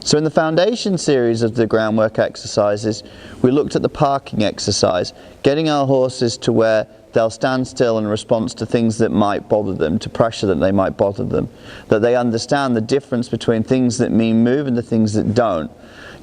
So in the foundation series of the groundwork exercises, we looked at the parking exercise, getting our horses to where they'll stand still in response to things that might bother them, to pressure that they might bother them, that they understand the difference between things that mean move and the things that don't.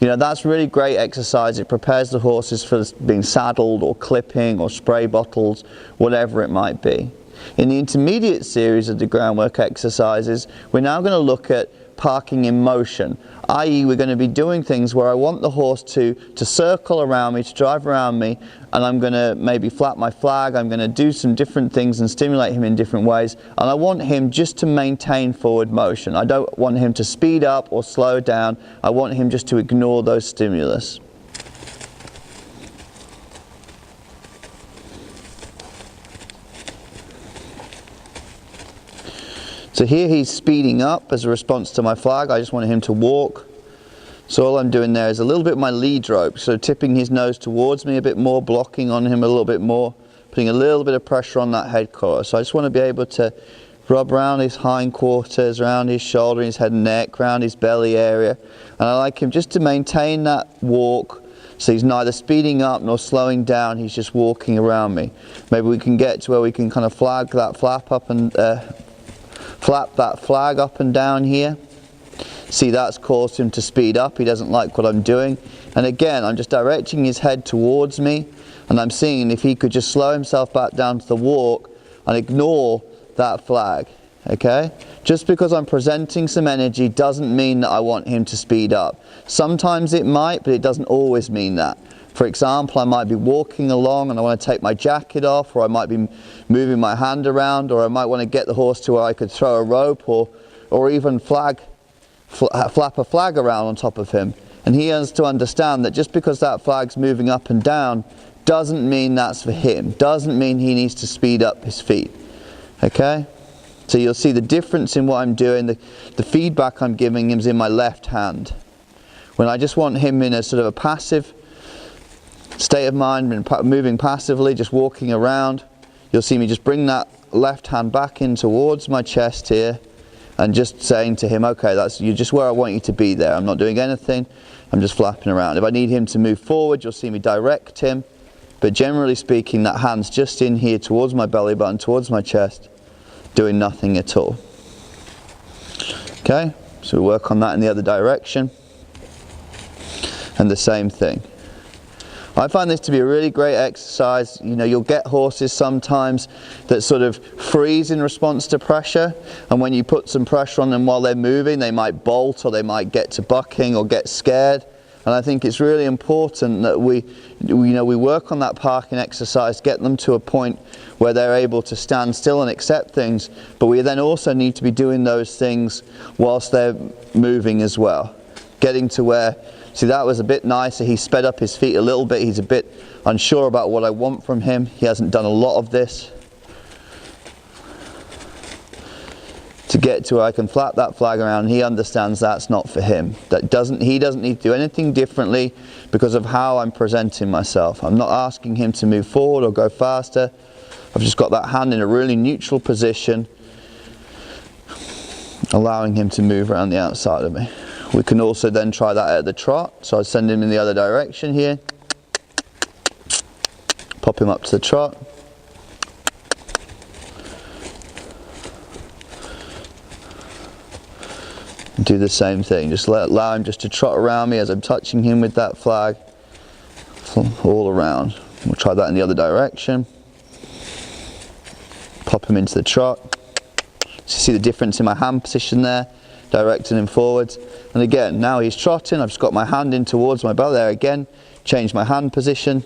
You know, that's really great exercise. It prepares the horses for being saddled or clipping or spray bottles, whatever it might be. In the intermediate series of the groundwork exercises, we're now going to look at parking in motion, i.e. we're going to be doing things where I want the horse to circle around me, to drive around me, and I'm going to maybe flap my flag, I'm going to do some different things and stimulate him in different ways, and I want him just to maintain forward motion. I don't want him to speed up or slow down, I want him just to ignore those stimulus. So here he's speeding up as a response to my flag. I just want him to walk. So all I'm doing there is a little bit of my lead rope, so tipping his nose towards me a bit more, blocking on him a little bit more, putting a little bit of pressure on that head collar. So I just want to be able to rub around his hindquarters, around his shoulder, his head and neck, around his belly area. And I like him just to maintain that walk, so he's neither speeding up nor slowing down, he's just walking around me. Maybe we can get to where we can kind of flap that flag up and down here. See, that's caused him to speed up. He doesn't like what I'm doing. And again, I'm just directing his head towards me, and I'm seeing if he could just slow himself back down to the walk and ignore that flag. Okay? Just because I'm presenting some energy doesn't mean that I want him to speed up. Sometimes it might, but it doesn't always mean that. For example, I might be walking along and I want to take my jacket off, or I might be moving my hand around, or I might want to get the horse to where I could throw a rope or even flap a flag around on top of him. And he has to understand that just because that flag's moving up and down doesn't mean that's for him, doesn't mean he needs to speed up his feet. Okay? So you'll see the difference in what I'm doing, the feedback I'm giving him is in my left hand. When I just want him in a sort of a passive state of mind, moving passively, just walking around, you'll see me just bring that left hand back in towards my chest here and just saying to him, okay, you're just where I want you to be there. I'm not doing anything, I'm just flapping around. If I need him to move forward, you'll see me direct him, but generally speaking, that hand's just in here towards my belly button, towards my chest, doing nothing at all. Okay, so we work on that in the other direction, and the same thing. I find this to be a really great exercise. You know, you'll get horses sometimes that sort of freeze in response to pressure, and when you put some pressure on them while they're moving, they might bolt or they might get to bucking or get scared. And I think it's really important that we work on that parking exercise, get them to a point where they're able to stand still and accept things, but we then also need to be doing those things whilst they're moving as well. Getting to where, see, that was a bit nicer, he sped up his feet a little bit, he's a bit unsure about what I want from him, he hasn't done a lot of this. To get to where I can flap that flag around, he understands that's not for him. He doesn't need to do anything differently because of how I'm presenting myself. I'm not asking him to move forward or go faster. I've just got that hand in a really neutral position, allowing him to move around the outside of me. We can also then try that at the trot, so I send him in the other direction here, pop him up to the trot, and do the same thing, just allow him just to trot around me as I'm touching him with that flag, all around. We'll try that in the other direction, pop him into the trot. So you see the difference in my hand position there, directing him forwards. And again, now he's trotting, I've just got my hand in towards my belly there again, change my hand position,